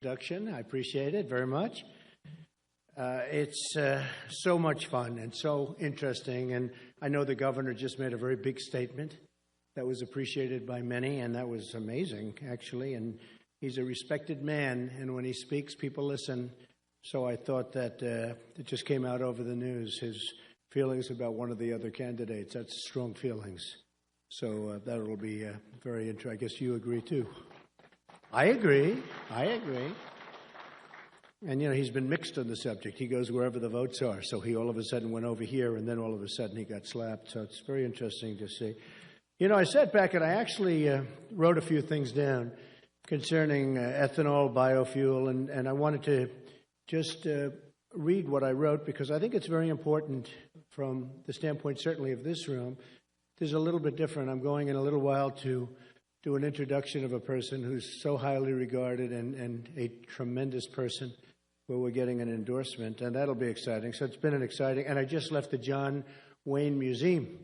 introduction. I appreciate it very much. It's so much fun and so interesting, and I know the governor just made a very big statement that was appreciated by many, and that was amazing, actually, and he's a respected man, and when he speaks, people listen, so I thought that it just came out over the news, his feelings about one of the other candidates. That's strong feelings, so that will be very interesting. I guess you agree, too. I agree. And, you know, he's been mixed on the subject. He goes wherever the votes are. So he all of a sudden went over here, and then all of a sudden he got slapped. So it's very interesting to see. You know, I sat back and I actually wrote a few things down concerning ethanol, biofuel, and I wanted to just read what I wrote because I think it's very important from the standpoint certainly of this room. There's a little bit different. I'm going in a little while to do an introduction of a person who's so highly regarded and a tremendous person where we're getting an endorsement, and that'll be exciting. So it's been an exciting, and I just left the John Wayne Museum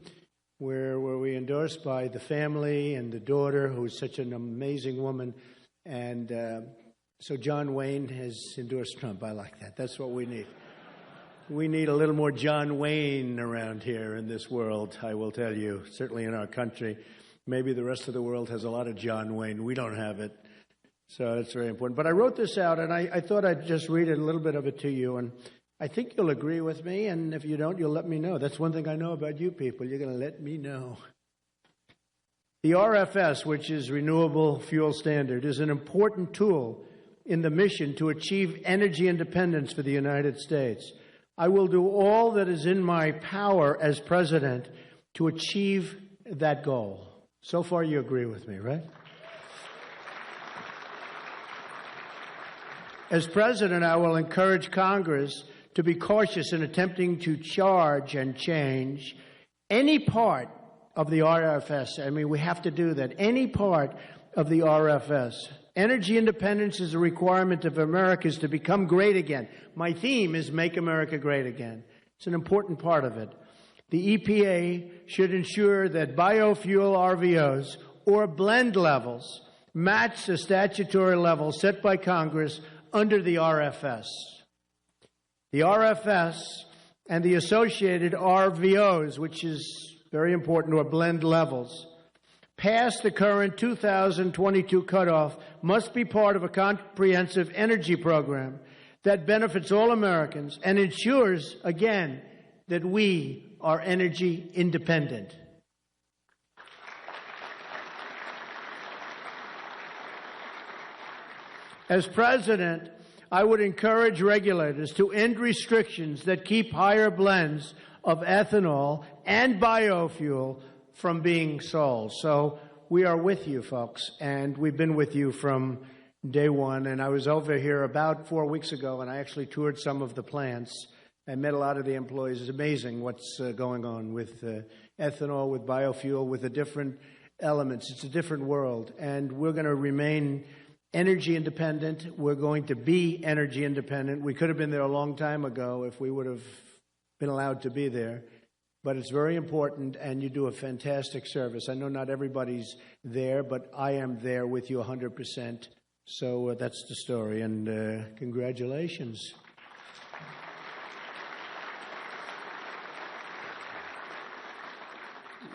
where we endorsed by the family and the daughter, who's such an amazing woman, and so John Wayne has endorsed Trump. I like that. That's what we need. We need a little more John Wayne around here in this world, I will tell you, certainly in our country. Maybe the rest of the world has a lot of John Wayne. We don't have it. So that's very important. But I wrote this out, and I thought I'd just read a little bit of it to you. And I think you'll agree with me, and if you don't, you'll let me know. That's one thing I know about you people. You're going to let me know. The RFS, which is Renewable Fuel Standard, is an important tool in the mission to achieve energy independence for the United States. I will do all that is in my power as president to achieve that goal. So far, you agree with me, right? As president, I will encourage Congress to be cautious in attempting to charge and change any part of the RFS. I mean, we have to do that. Any part of the RFS. Energy independence is a requirement of America's to become great again. My theme is Make America Great Again. It's an important part of it. The EPA should ensure that biofuel RVOs or blend levels match the statutory level set by Congress under the RFS. The RFS and the associated RVOs, which is very important, or blend levels, past the current 2022 cutoff, must be part of a comprehensive energy program that benefits all Americans and ensures, again, that we are energy independent. As president, I would encourage regulators to end restrictions that keep higher blends of ethanol and biofuel from being sold. So we are with you, folks, and we've been with you from day one. And I was over here about 4 weeks ago, and I actually toured some of the plants. I met a lot of the employees. It's amazing what's going on with ethanol, with biofuel, with the different elements. It's a different world, and we're going to remain energy independent. We're going to be energy independent. We could have been there a long time ago if we would have been allowed to be there, but it's very important, and you do a fantastic service. I know not everybody's there, but I am there with you 100%, so that's the story, and congratulations.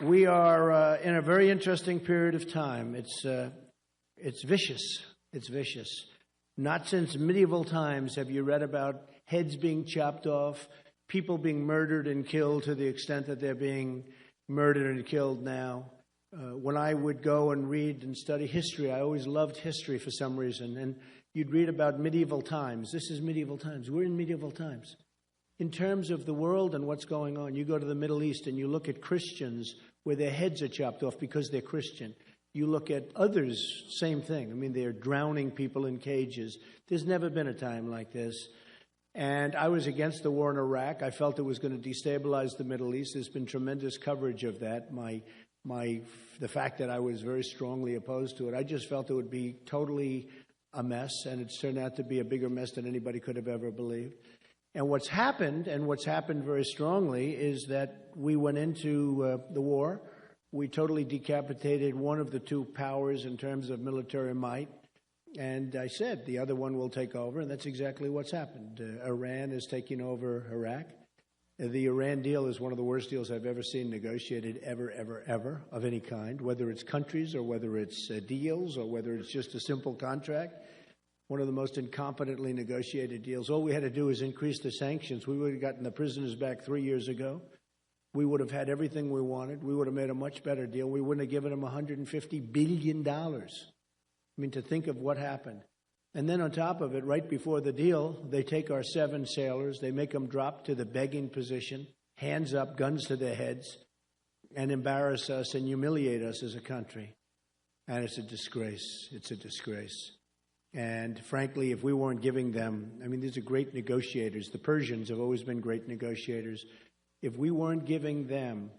We are in a very interesting period of time. It's vicious. It's vicious. Not since medieval times have you read about heads being chopped off, people being murdered and killed to the extent that they're being murdered and killed now. When I would go and read and study history, I always loved history for some reason, and you'd read about medieval times. This is medieval times. We're in medieval times. In terms of the world and what's going on, you go to the Middle East and you look at Christians where their heads are chopped off because they're Christian. You look at others, same thing. I mean, they're drowning people in cages. There's never been a time like this. And I was against the war in Iraq. I felt it was going to destabilize the Middle East. There's been tremendous coverage of that. The fact that I was very strongly opposed to it, I just felt it would be totally a mess, and it's turned out to be a bigger mess than anybody could have ever believed. And what's happened very strongly, is that we went into the war. We totally decapitated one of the two powers in terms of military might. And I said the other one will take over, and that's exactly what's happened. Iran is taking over Iraq. The Iran deal is one of the worst deals I've ever seen negotiated ever of any kind, whether it's countries or whether it's deals or whether it's just a simple contract. One of the most incompetently negotiated deals. All we had to do is increase the sanctions. We would have gotten the prisoners back 3 years ago. We would have had everything we wanted. We would have made a much better deal. We wouldn't have given them $150 billion. I mean, to think of what happened. And then on top of it, right before the deal, they take our 7 sailors, they make them drop to the begging position, hands up, guns to their heads, and embarrass us and humiliate us as a country. And it's a disgrace. It's a disgrace. And frankly, if we weren't giving them, I mean, these are great negotiators. The Persians have always been great negotiators. If we weren't giving them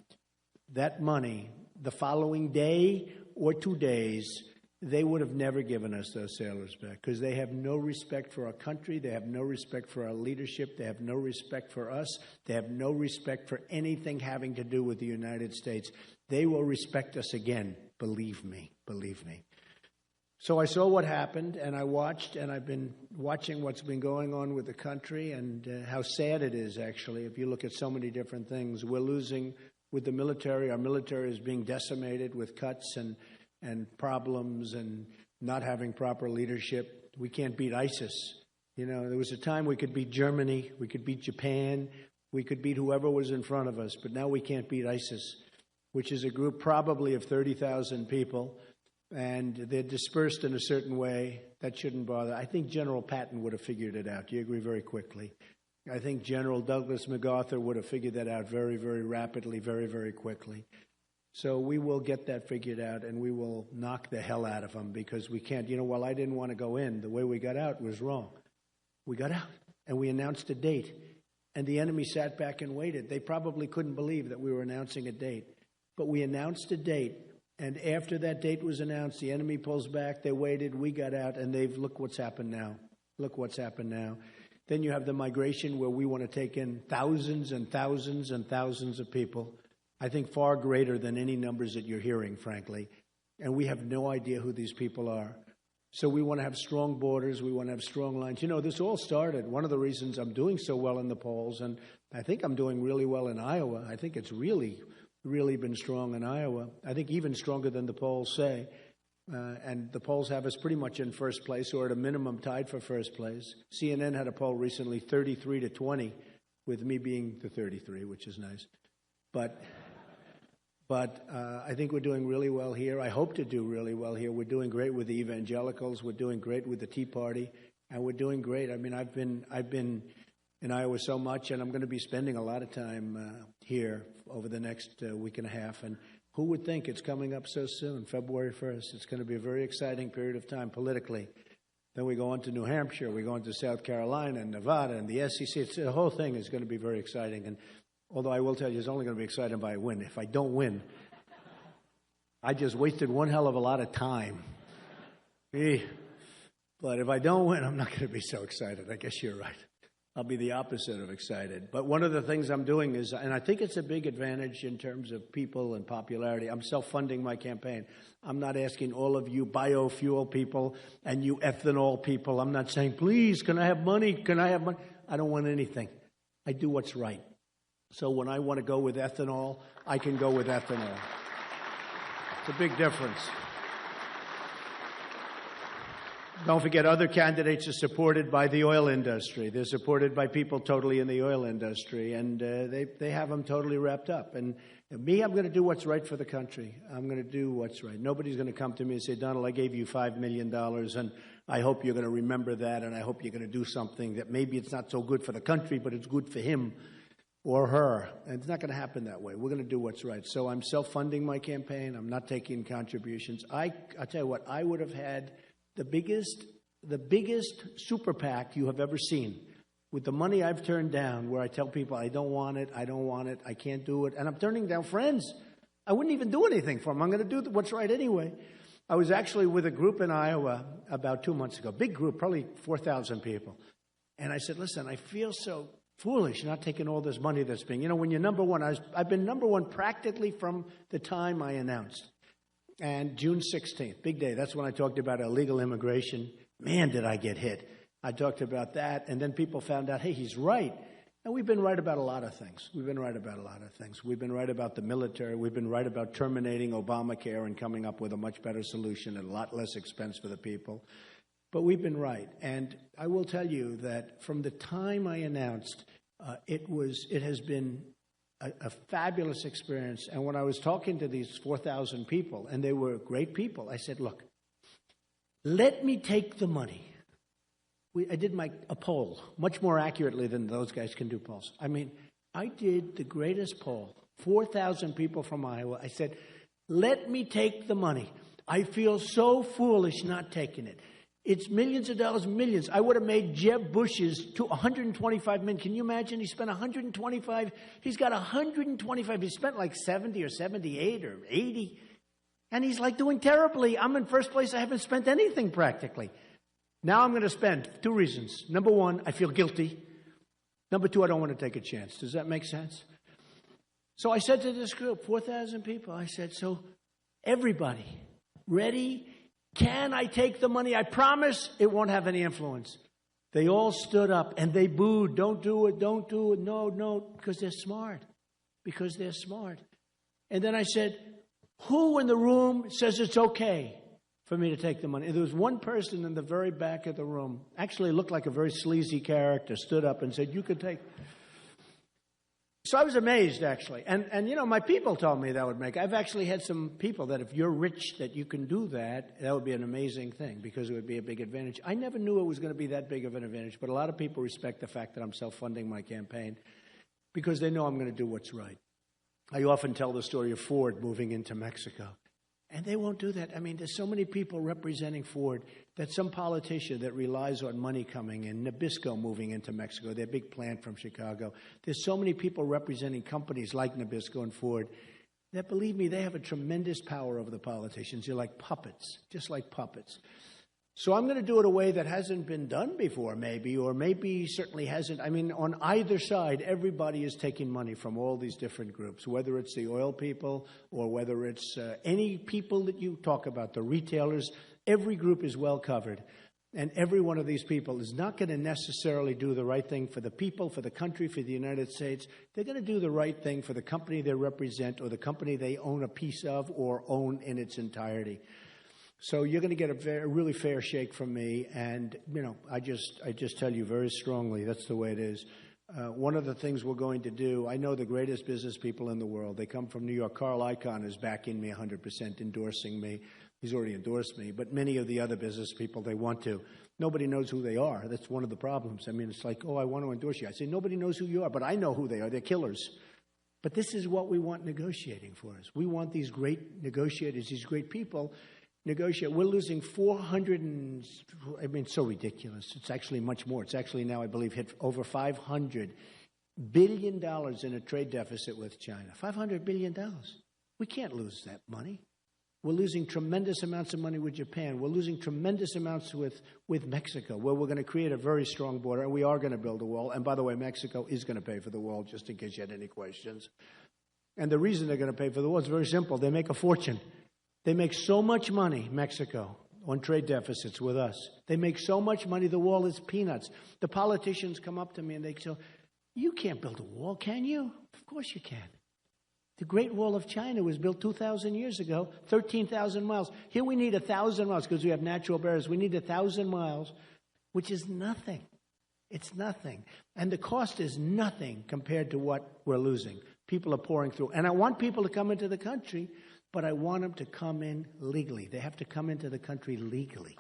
that money the following day or 2 days, they would have never given us those sailors back, because they have no respect for our country. They have no respect for our leadership. They have no respect for us. They have no respect for anything having to do with the United States. They will respect us again. Believe me. Believe me. So I saw what happened, and I watched, and I've been watching what's been going on with the country and how sad it is, actually, if you look at so many different things. We're losing with the military. Our military is being decimated with cuts and problems and not having proper leadership. We can't beat ISIS. You know, there was a time we could beat Germany, we could beat Japan, we could beat whoever was in front of us, but now we can't beat ISIS, which is a group probably of 30,000 people, and they're dispersed in a certain way. That shouldn't bother. I think General Patton would have figured it out. Do you agree? Very quickly. I think General Douglas MacArthur would have figured that out very, very rapidly, very, very quickly. So we will get that figured out, and we will knock the hell out of them, because we can't. You know, while I didn't want to go in, the way we got out was wrong. We got out, and we announced a date, and the enemy sat back and waited. They probably couldn't believe that we were announcing a date, but we announced a date, and after that date was announced, the enemy pulls back, they waited, we got out, and look what's happened now. Look what's happened now. Then you have the migration, where we want to take in thousands and thousands and thousands of people. I think far greater than any numbers that you're hearing, frankly. And we have no idea who these people are. So we want to have strong borders. We want to have strong lines. You know, this all started. One of the reasons I'm doing so well in the polls, and I think I'm doing really well in Iowa. I think it's really, really been strong in Iowa. I think even stronger than the polls say. And the polls have us pretty much in first place, or at a minimum tied for first place. CNN had a poll recently, 33-20, with me being the 33, which is nice. But I think we're doing really well here. I hope to do really well here. We're doing great with the evangelicals. We're doing great with the Tea Party, and we're doing great. I mean, I've been in Iowa so much, and I'm going to be spending a lot of time here over the next week and a half. And who would think it's coming up so soon, February 1st? It's going to be a very exciting period of time politically. Then we go on to New Hampshire. We go on to South Carolina and Nevada and the SEC. The whole thing is going to be very exciting. And although I will tell you, it's only going to be exciting if I win. If I don't win, I just wasted one hell of a lot of time. But if I don't win, I'm not going to be so excited. I guess you're right. I'll be the opposite of excited. But one of the things I'm doing is, and I think it's a big advantage in terms of people and popularity, I'm self-funding my campaign. I'm not asking all of you biofuel people and you ethanol people. I'm not saying, please, can I have money? Can I have money? I don't want anything. I do what's right. So when I want to go with ethanol, I can go with ethanol. It's a big difference. Don't forget, other candidates are supported by the oil industry. They're supported by people totally in the oil industry, and they have them totally wrapped up. And me, I'm going to do what's right for the country. I'm going to do what's right. Nobody's going to come to me and say, Donald, I gave you $5 million, and I hope you're going to remember that, and I hope you're going to do something that maybe it's not so good for the country, but it's good for him or her. And it's not going to happen that way. We're going to do what's right. So I'm self-funding my campaign. I'm not taking contributions. I'll tell you what, I would have had the biggest super PAC you have ever seen, with the money I've turned down, where I tell people I don't want it, I can't do it, and I'm turning down friends. I wouldn't even do anything for them. I'm going to do what's right anyway. I was actually with a group in Iowa about 2 months ago, big group, probably 4,000 people, and I said, listen, I feel so foolish not taking all this money that's being, when you're number one, I've been number one practically from the time I announced. And June 16th, big day, that's when I talked about illegal immigration. Man, did I get hit. I talked about that, and then people found out, hey, he's right. And we've been right about a lot of things. We've been right about the military. We've been right about terminating Obamacare and coming up with a much better solution at a lot less expense for the people. But we've been right. And I will tell you that from the time I announced, it has been a fabulous experience. And when I was talking to these 4,000 people, and they were great people, I said, look, let me take the money. I did a poll, much more accurately than those guys can do polls. I mean, I did the greatest poll, 4,000 people from Iowa. I said, let me take the money. I feel so foolish not taking it. It's millions of dollars, millions. I would have made Jeb Bush's to 125 million. Can you imagine? He spent 125. He's got 125. He spent like 70 or 78 or 80. And he's like doing terribly. I'm in first place. I haven't spent anything practically. Now I'm going to spend. 2 reasons. Number 1, I feel guilty. Number 2, I don't want to take a chance. Does that make sense? So I said to this group, 4,000 people, I said, so everybody, ready? Can I take the money? I promise it won't have any influence. They all stood up and they booed. Don't do it. Don't do it. No, no, because they're smart. Because they're smart. And then I said, who in the room says it's okay for me to take the money? And there was one person in the very back of the room, actually looked like a very sleazy character, stood up and said, you could take. So I was amazed, actually. And you know, my people told me that would make. I've actually had some people that if you're rich, that you can do that, that would be an amazing thing because it would be a big advantage. I never knew it was going to be that big of an advantage, but a lot of people respect the fact that I'm self-funding my campaign because they know I'm going to do what's right. I often tell the story of Ford moving into Mexico. And they won't do that. I mean, there's so many people representing Ford that some politician that relies on money coming in, Nabisco moving into Mexico, their big plant from Chicago. There's so many people representing companies like Nabisco and Ford that, believe me, they have a tremendous power over the politicians. They're like puppets, just like puppets. So I'm going to do it a way that hasn't been done before, maybe, or maybe certainly hasn't. I mean, on either side, everybody is taking money from all these different groups, whether it's the oil people or whether it's any people that you talk about, the retailers. Every group is well covered. And every one of these people is not going to necessarily do the right thing for the people, for the country, for the United States. They're going to do the right thing for the company they represent or the company they own a piece of or own in its entirety. So you're going to get a really fair shake from me, and you know, I just tell you very strongly that's the way it is. One of the things we're going to do, I know the greatest business people in the world. They come from New York. Carl Icahn is backing me 100%, endorsing me. He's already endorsed me, but many of the other business people, they want to. Nobody knows who they are. That's one of the problems. I mean, it's like, oh, I want to endorse you. I say, nobody knows who you are, but I know who they are. They're killers. But this is what we want negotiating for us. We want these great negotiators, these great people negotiate. We're losing so ridiculous. It's actually much more. It's actually now, I believe, hit over $500 billion in a trade deficit with China. $500 billion. We can't lose that money. We're losing tremendous amounts of money with Japan. We're losing tremendous amounts with Mexico, where we're going to create a very strong border, and we are going to build a wall. And by the way, Mexico is going to pay for the wall, just in case you had any questions. And the reason they're going to pay for the wall is very simple. They make a fortune. They make so much money, Mexico, on trade deficits with us. They make so much money, the wall is peanuts. The politicians come up to me and they say, you can't build a wall, can you? Of course you can. The Great Wall of China was built 2,000 years ago, 13,000 miles. Here we need 1,000 miles because we have natural barriers. We need 1,000 miles, which is nothing. It's nothing. And the cost is nothing compared to what we're losing. People are pouring through. And I want people to come into the country, but I want them to come in legally. They have to come into the country legally.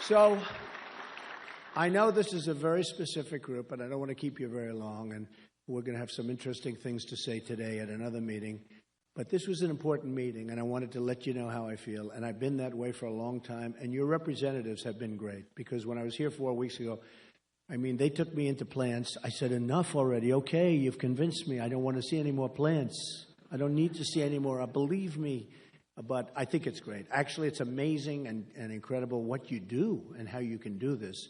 So I know this is a very specific group, and I don't want to keep you very long, and we're going to have some interesting things to say today at another meeting. But this was an important meeting, and I wanted to let you know how I feel. And I've been that way for a long time, and your representatives have been great. Because when I was here 4 weeks ago, I mean, they took me into plants. I said, enough already. Okay, you've convinced me. I don't want to see any more plants. I don't need to see any more. Believe me. But I think it's great. Actually, it's amazing and incredible what you do and how you can do this.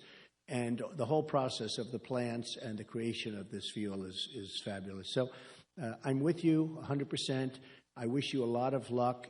And the whole process of the plants and the creation of this fuel is fabulous. So I'm with you 100%. I wish you a lot of luck.